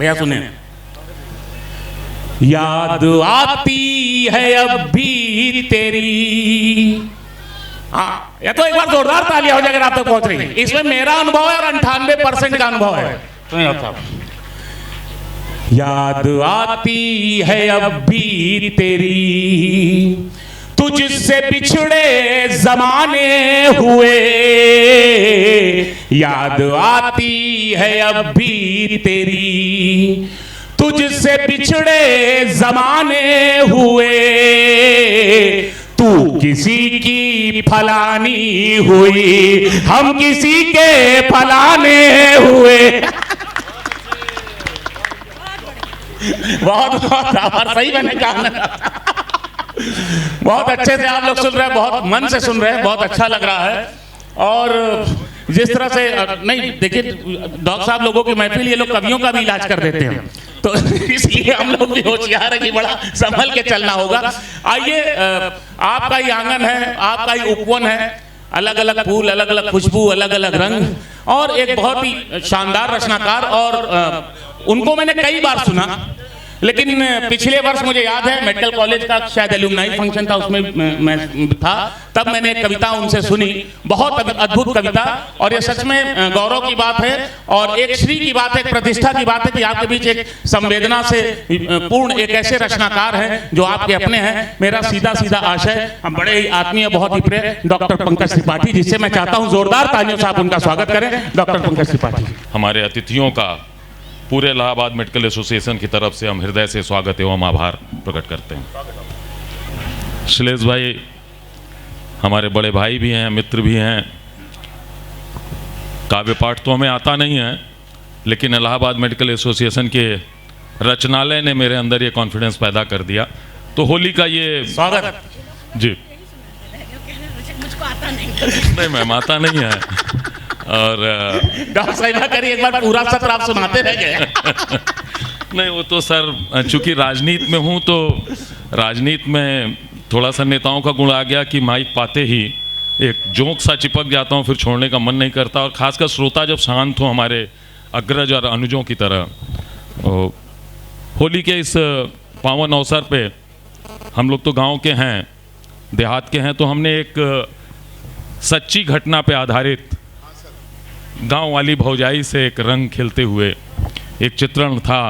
भैया सुने। याद आती है अब भी तेरी। हाँ, या तो एक बार जोरदार तालियां हो जाए अगर आप तक पहुंच रही है। इसमें मेरा अनुभव है और 98% का अनुभव है। याद आती है अब भी तेरी, तुझसे बिछड़े जमाने हुए। याद आती है अब भी तेरी, तुझसे बिछड़े जमाने हुए। तू किसी की फलानी हुई, हम किसी के फलाने हुए। बहुत बहुत सही मैंने कहा। बहुत अच्छे से आप लोग सुन रहे हैं, बहुत मन से सुन रहे हैं, बहुत अच्छा लग रहा है। और जिस तरह से नहीं देखिए डॉक्टर साहब, लोगों की महफिल, ये लोग कवियों का भी इलाज कर देते हैं, तो इसलिए हम लोग भी होशियार है कि बड़ा संभल के चलना होगा। आइए, आपका ही आंगन है, आपका ही उपवन है, अलग अलग फूल, अलग अलग खुशबू, अलग अलग रंग, और एक बहुत ही शानदार रचनाकार। और उनको मैंने कई बार सुना, लेकिन पिछले वर्ष मुझे याद है मेडिकल कॉलेज का शायद एलुमनाई फंक्शन था, उसमें मैं था, तब मैंने एक कविता उनसे सुनी, बहुत अद्भुत कविता। और ये सच में गौरव की बात है और एक श्री की बात है, एक प्रतिष्ठा की बात है कि आपके बीच एक संवेदना से पूर्ण एक ऐसे रचनाकार हैं जो आपके अपने हैं। मेरा सीधा सीधा आशय, हम बड़े ही आत्मीय, बहुत ही प्रिय डॉक्टर पंकज त्रिपाठी, जिससे मैं चाहता हूँ जोरदार तालियों से आप उनका स्वागत करें। डॉक्टर पंकज त्रिपाठी। हमारे अतिथियों का पूरे इलाहाबाद मेडिकल एसोसिएशन की तरफ से हम हृदय से स्वागत एवं आभार प्रकट करते हैं। श्लेष भाई हमारे बड़े भाई भी हैं, मित्र भी हैं। काव्य पाठ तो हमें आता नहीं है, लेकिन इलाहाबाद मेडिकल एसोसिएशन के रचनालय ने मेरे अंदर ये कॉन्फिडेंस पैदा कर दिया। तो होली का ये स्वागत जी। मुझको आता नहीं मैम आता नहीं है। और डॉक्टर साहिबा करिए एक बार पूरा सत्र आप सुनाते रह गए। नहीं, वो तो सर चूंकि राजनीति में हूँ तो राजनीति में थोड़ा सा नेताओं का गुण आ गया कि माइक पाते ही एक जोंक सा चिपक जाता हूँ, फिर छोड़ने का मन नहीं करता। और खासकर श्रोता जब शांत हो हमारे अग्रज और अनुजों की तरह। होली के इस पावन अवसर पे हम लोग तो गांव के हैं, देहात के हैं, तो हमने एक सच्ची घटना पे आधारित गांव वाली भौजाई से एक रंग खेलते हुए एक चित्रण था।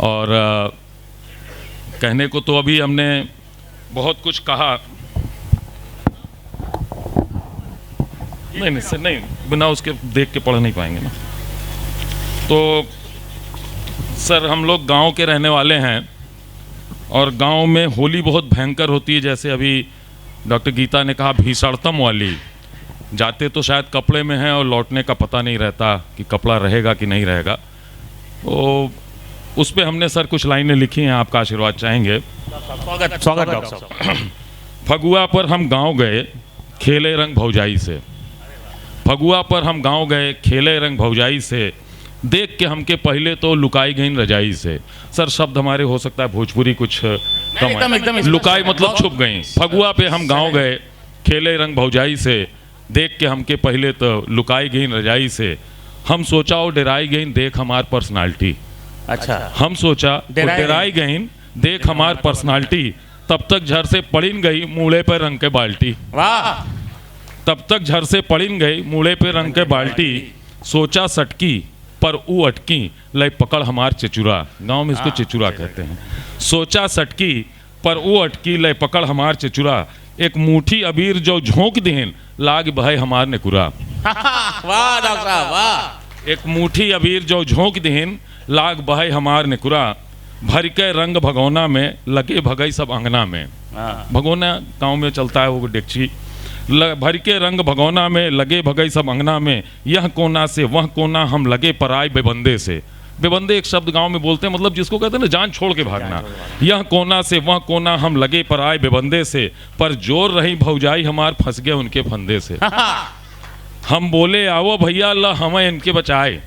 और कहने को तो अभी हमने बहुत कुछ कहा, नहीं सर, नहीं, बिना उसके देख के पढ़ नहीं पाएंगे ना। तो सर हम लोग गांव के रहने वाले हैं और गांव में होली बहुत भयंकर होती है। जैसे अभी डॉक्टर गीता ने कहा भीषणतम वाली, जाते तो शायद कपड़े में हैं और लौटने का पता नहीं रहता कि कपड़ा रहेगा कि नहीं रहेगा। तो उस पे हमने सर कुछ लाइनें लिखी हैं, आपका आशीर्वाद चाहेंगे। स्वागत स्वागत डॉक्टर साहब। फगुआ पर हम गांव गए खेले रंग भौजाई से। फगुआ पर हम गांव गए खेले रंग भौजाई से, देख के हमके पहले तो लुकाई गई रजाई से। सर शब्द हमारे हो सकता है भोजपुरी कुछ कम है, लुकाई मतलब छुप गई। फगुआ पे हम गांव गए खेले रंग भौजाई से, देख के हमके पहले तो लुकाई गई रजाई से। हम सोचा वो डराई गई देख हमार पर्सनालिटी। अच्छा, हम सोचा डराई गई देख हमार पर्सनालिटी, तब तक झर से पड़िन गई मूड़े पे रंग के बाल्टी। वाह। तब तक झर से पड़िन गई मूड़े पे रंग के बाल्टी, सोचा सटकी पर ऊ अटकी लय पकड़ हमार चचुरा। गांव में इसको चचुरा कहते हैं। सोचा सटकी पर ऊ अटकी लय पकड़ हमार चचुरा, एक मुट्ठी अबीर जो झोंक देन लाग बहे हमार ने कुरा। वाह डॉक्टर साहब वाह। एक मुट्ठी अबीर जो झोंक देन लाग बहे हमार ने कुरा, भर के रंग भगोना में लगे भगई सब अंगना में। भगोना गांव में चलता है वो डेगची। भर के रंग भगोना में लगे भगई सब अंगना में, यह कोना से वह कोना हम लगे पराय बेबंदे से। बेबंदे एक शब्द गांव में बोलते हैं, मतलब जिसको कहते हैं ना जान छोड़ के भागना। यह कोना से वह कोना हम लगे पराय बेबंदे से, पर जोर रही भौजाई हमार फंस गए उनके फंदे से। हम बोले आओ भैया ला हमें इनके बचाए।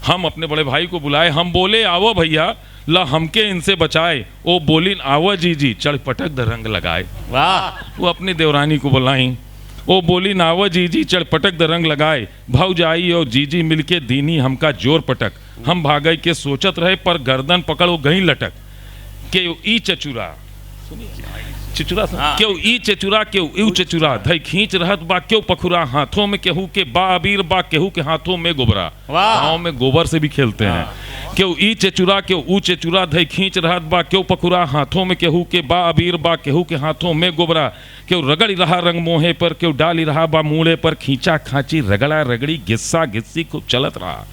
हम अपने बड़े भाई को बुलाए, हम बोले आओ भैया ला हमके इनसे बचाए। ओ बोलिन आवो जी जी चढ़ पटक द रंग लगाए। वाह। वो अपनी देवरानी को बुलाई, ओ बोली नाव जीजी चढ़पटक द रंग लगाए, भौजाई और जीजी मिलके दीनी हमका जोर पटक। हम भागई के सोचत रहे पर गर्दन पकड़ो गई लटक। के ई चचुरा चिचुरा क्यों ई चचुरा क्यों यू चचुरा धई खींच रहत बा क्यों पखुरा। हाथों में केहू के बा अबीर बा केहू के हाथों में गोबरा। गाँव में गोबर से भी खेलते हैं। क्यों ई चचुरा क्यों ऊ चचुरा धई खींच रहत बा क्यों पखुरा। हाथों में केहू के बा अबीर बा केहू के हाथों में गोबरा। क्यों रगड़ी रहा रंग मोहे पर क्यों डाली रहा बा मूड़े पर। खींचा खांची रगड़ा रगड़ी घिस्सा घिस्सी खूब चलत रहा।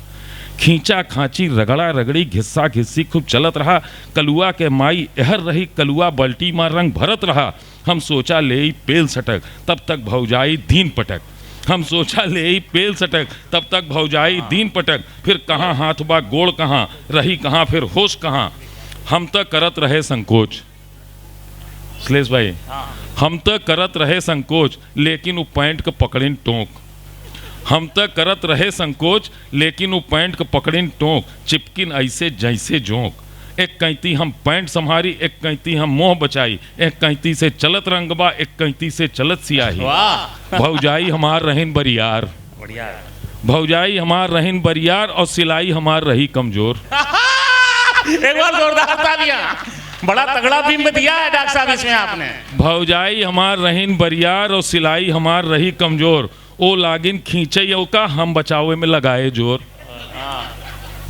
खींचा खांची रगड़ा रगड़ी घिस्सा घिस्सी खूब चलत रहा। कलुआ के माई एहर रही कलुआ बल्टी मार रंग भरत रहा। हम सोचा ले पेल सटक तब तक भौजाई दीन पटक। हम सोचा ले पेल सटक तब तक भौजाई दीन पटक। फिर कहाँ हाथ बा गोड़ कहाँ रही कहाँ फिर होश कहाँ। हम तक करत रहे संकोच श्लेष भाई, हम तक करत रहे संकोच लेकिन वो पैंट के पकड़िन टोंक। हम तक करत रहे संकोच लेकिन वो पैंट के पकड़िन टोंक। चिपकिन ऐसे जैसे जोंक। एक कैंती हम पैंट संभारी एक कैंती हम मोह बचाई। एक कैंती से चलत रंगबा एक कैंती से चलत सियाही। भौजाई हमार रहीन बरियार, भौजाई हमार रहीन बरियार और सिलाई हमार रही कमजोर। एक बार जोरदार तालियां। बड़ा तगड़ा बिंब दिया है डॉक्टर साहब इसमें आपने। भौजाई हमार रहीन बरियार और सिलाई हमार रही कमजोर। ओ लागिन खींचैयो का हम बचावे में लगाए जोर।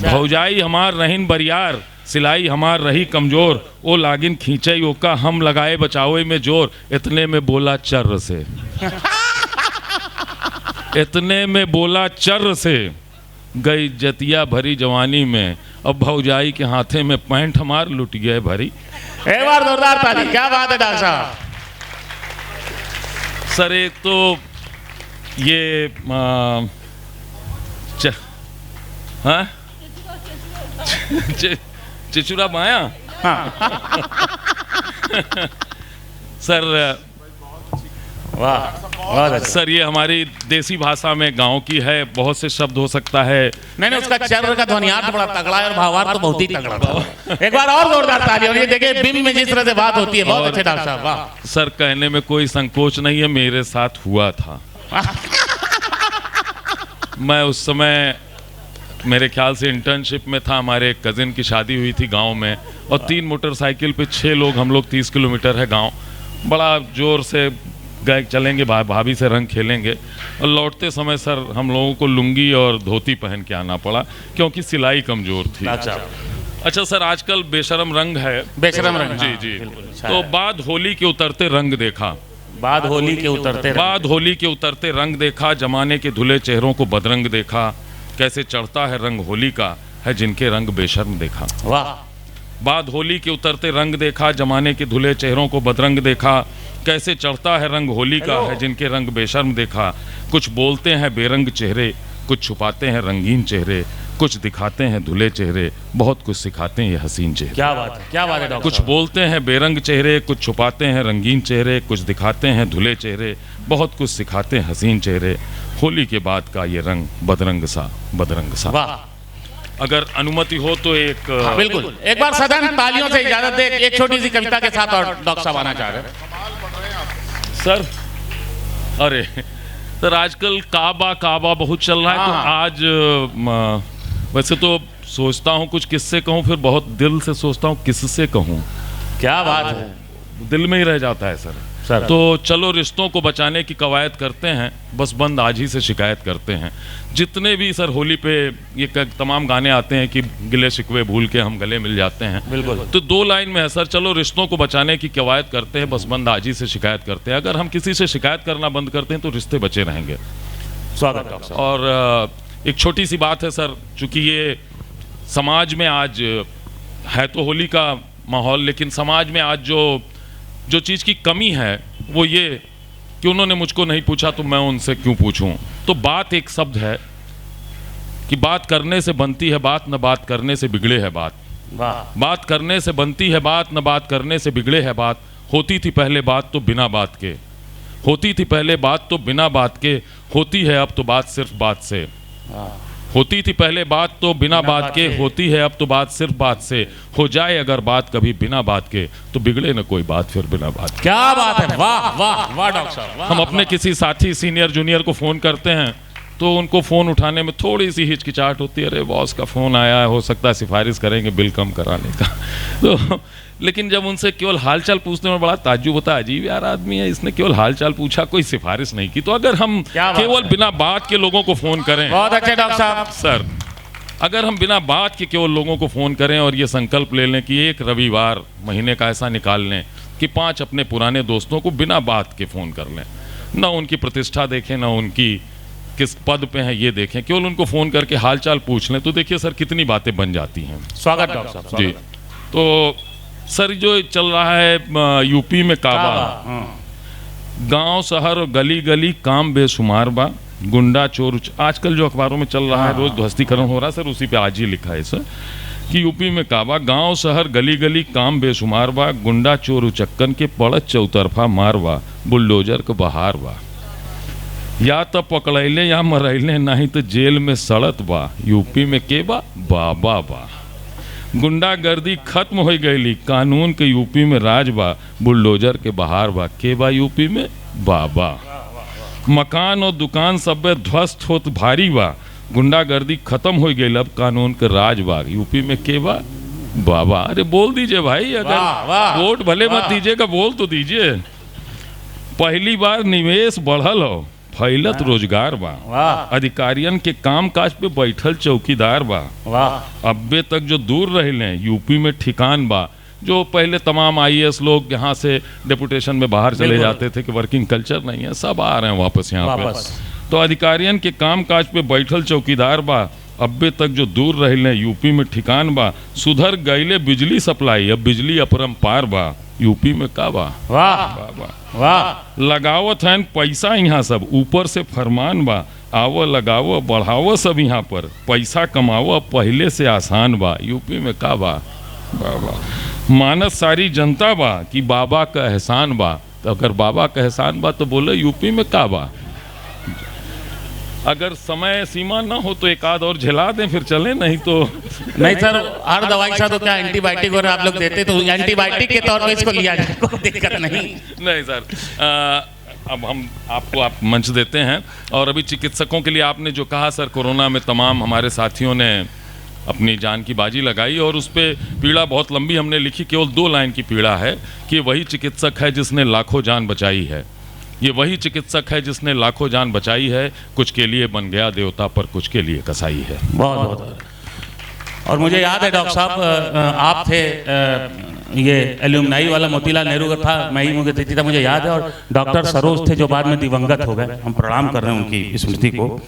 भौजाई हमार रहीन बरियार सिलाई हमार रही कमजोर। ओ लागिन खींचैयो का हम लगाए बचावे में जोर। इतने में बोला चर्र से इतने में बोला चर्र से गई जतिया भरी जवानी में। अब भौजाई के हाथे में पैंट हमार लुट गए भरी। एक बार जोरदार ताली। क्या बात है डॉक्टर साहब। सर एक तो ये चिचुरा माया। सर वाह सर ये हमारी देसी भाषा में गांव की है। बहुत से शब्द हो सकता है। नहीं उसका चर्र का ध्वनियार्थ बड़ा तगड़ा है और भावार्थ तो बहुत ही तगड़ा था। एक बार और जोरदार ताली। और ये देखिए बिंब में जिस तरह से बात होती है बहुत अच्छे डॉक्टर साहब। वाह सर कहने में कोई संकोच नहीं है, मेरे साथ हुआ था। मैं उस समय मेरे ख्याल से इंटर्नशिप में था। हमारे एक कजिन की शादी हुई थी गांव में और 3 मोटरसाइकिल पे 6 लोग हम लोग। 30 किलोमीटर है गांव। बड़ा जोर से गए चलेंगे भाभी से रंग खेलेंगे और लौटते समय सर हम लोगों को लुंगी और धोती पहन के आना पड़ा क्योंकि सिलाई कमजोर थी। अच्छा सर आजकल बेशरम रंग है। बेशरम रंग जी जी। तो बाद होली के उतरते रंग देखा। बाद होली के उतरते रंग देखा। जमाने के धुले चेहरों को बदरंग देखा। कैसे चढ़ता है रंग होली का है जिनके रंग बेशर्म देखा। वाह। बाद होली के उतरते रंग देखा। जमाने के धुले चेहरों को बदरंग देखा। कैसे चढ़ता है रंग होली का है जिनके रंग बेशर्म देखा। कुछ बोलते हैं बेरंग चेहरे कुछ छुपाते हैं रंगीन चेहरे। कुछ दिखाते हैं धुले चेहरे बहुत कुछ सिखाते हैं ये हसीन चेहरे। क्या बात है, क्या बात है डॉक्टर। कुछ बोलते हैं बेरंग चेहरे कुछ छुपाते हैं रंगीन चेहरे। कुछ दिखाते हैं धुले चेहरे बहुत कुछ सिखाते हैं हसीन चेहरे। होली के बाद का ये रंग बदरंग सा। वाह। अगर अनुमति हो तो एक बिल्कुल एक बार सदन तालियों से इजाजत दे। एक छोटी सी कविता के साथ और डॉक्टर साहब आना चाह रहे हैं। सर अरे सर आजकल काबा बहुत चल रहा है। तो आज वैसे तो सोचता हूँ कुछ किससे कहूँ फिर बहुत दिल से सोचता हूँ किससे कहूँ। क्या बात है। दिल में ही रह जाता है सर। तो चलो रिश्तों को बचाने की कवायद करते हैं बस बंद आज ही से शिकायत करते हैं। जितने भी सर होली पे ये तमाम गाने आते हैं कि गिले शिकवे भूल के हम गले मिल जाते हैं। बिल्कुल। तो 2 लाइन में है सर चलो रिश्तों को बचाने की कवायद करते हैं बस बंद आज ही से शिकायत करते हैं। अगर हम किसी से शिकायत करना बंद करते हैं तो रिश्ते बचे रहेंगे। स्वागत डॉक्टर। और एक छोटी सी बात है सर चूँकि ये समाज में आज है तो होली का माहौल लेकिन समाज में आज जो चीज़ की कमी है वो ये कि उन्होंने मुझको नहीं पूछा तो मैं उनसे क्यों पूछूं। तो बात एक शब्द है कि बात करने से बनती है बात न बात करने से बिगड़े है बात। बात करने से बनती है बात न बात करने से बिगड़े है बात। होती थी पहले बात तो बिना बात के। होती थी पहले बात तो बिना बात के। होती है अब तो बात सिर्फ बात से। होती थी पहले बात तो बिना बात के, होती है अब तो बात सिर्फ बात से। हो जाए अगर बात कभी बिना बात के, तो बिगड़े न कोई बात फिर बिना बात के। क्या बात है, वाह वाह वाह डॉक्टर साहब। हम अपने किसी साथी सीनियर जूनियर को फ़ोन करते हैं तो उनको फ़ोन उठाने में थोड़ी सी हिचकिचाहट होती है, अरे बॉस का फ़ोन आया है, हो सकता है सिफारिश करेंगे बिल कम कराने का। तो लेकिन जब उनसे केवल हालचाल पूछने में बड़ा ताज्जुब होता है, अजीब यार आदमी है, इसने केवल हालचाल पूछा, कोई सिफारिश नहीं की। तो अगर हम केवल बिना बात के लोगों को फ़ोन करें, बहुत अच्छे डॉक्टर साहब सर, अगर हम बिना बात के केवल लोगों को फ़ोन करें और ये संकल्प ले लें कि एक रविवार महीने का ऐसा निकाल लें कि 5 अपने पुराने दोस्तों को बिना बात के फ़ोन कर लें, ना उनकी प्रतिष्ठा देखें, ना उनकी किस पद पे हैं ये देखें, केवल उनको फ़ोन करके हालचाल पूछ लें, तो देखिए सर कितनी बातें बन जाती हैं। स्वागत डॉक्टर साहब जी। तो सर जो चल रहा है यूपी में काबा, गांव शहर गली गली काम बेशुमार बा, गुंडा चोर, आजकल जो अखबारों में चल रहा है रोज ध्वस्तीकरण हो रहा है सर, उसी पे आज ही लिखा है सर कि यूपी में काबा, गांव शहर गली गली काम बेशुमार बा, गुंडा चोर उचक्कन के पड़त चौतरफा मारवा, बुलडोजर के बहार बा, या तो पकड़ैले या मरैले, नहीं तो जेल में सड़त बा, यूपी में के बा बाबा बा, गुंडागर्दी खत्म हो गई, कानून के यूपी में राज बा, बुलडोजर के बहार बा, के बा यूपी में बाबा, मकान और दुकान सब ध्वस्त होत भारी बा, गुंडागर्दी खत्म हो गई, अब कानून के राज बा, यूपी में के बा बाबा। अरे बोल दीजिए भाई, अगर वोट भले मत दीजिएगा, बोल तो दीजिए। पहली बार निवेश बढ़ल हो, फैलत रोजगार बा, अधिकारियन के काम काज पे बैठल चौकीदार बा, अब्बे तक जो दूर रहे यूपी में ठिकान बा, जो पहले तमाम आईएएस लोग यहाँ से डेपुटेशन में बाहर चले जाते थे कि वर्किंग कल्चर नहीं है, सब आ रहे हैं वापस यहाँ पे। तो अधिकारियन के काम काज पे बैठल चौकीदार बा, अब्बे तक जो दूर रहे यूपी में ठिकान बा, सुधर गईले बिजली सप्लाई, अब बिजली अपरंपार बा, यूपी में का बा वाह, लगावत है पैसा यहाँ सब, ऊपर से फरमान बा, आवो लगावो बढ़ावो सब यहाँ पर, पैसा कमावो पहले से आसान बा, यूपी में का बा बाबा, मानस सारी जनता बा कि बाबा का एहसान बा, तो अगर बाबा का एहसान बा तो बोले यूपी में का बा। अगर समय सीमा ना हो तो एक आध और झेला दें फिर चले, नहीं तो नहीं सर, हर दवाई का तो क्या एंटीबायोटिक और आप लोग देते, तो एंटीबायोटिक के तौर पे इसको लिया जाए, कोई दिक्कत नहीं सर। अब हम आपको आप मंच देते हैं, और अभी चिकित्सकों के लिए आपने जो कहा सर, कोरोना में तमाम हमारे साथियों ने अपनी जान की बाजी लगाई, और उस पर पीड़ा बहुत लंबी हमने लिखी, केवल 2 लाइन की पीड़ा है कि वही चिकित्सक है जिसने लाखों जान बचाई है, ये वही चिकित्सक है जिसने लाखों जान बचाई है, कुछ के लिए बन गया देवता पर कुछ के लिए कसाई है। बहुत बहुत। और मुझे याद है डॉक्टर साहब, आप थे ये एल्यूमनाई वाला मोतीलाल नेहरू का था, मैं ही मुझे था, मुझे याद है, और डॉक्टर सरोज थे जो बाद में दिवंगत हो गए, हम प्रणाम कर रहे हैं उनकी स्मृति को।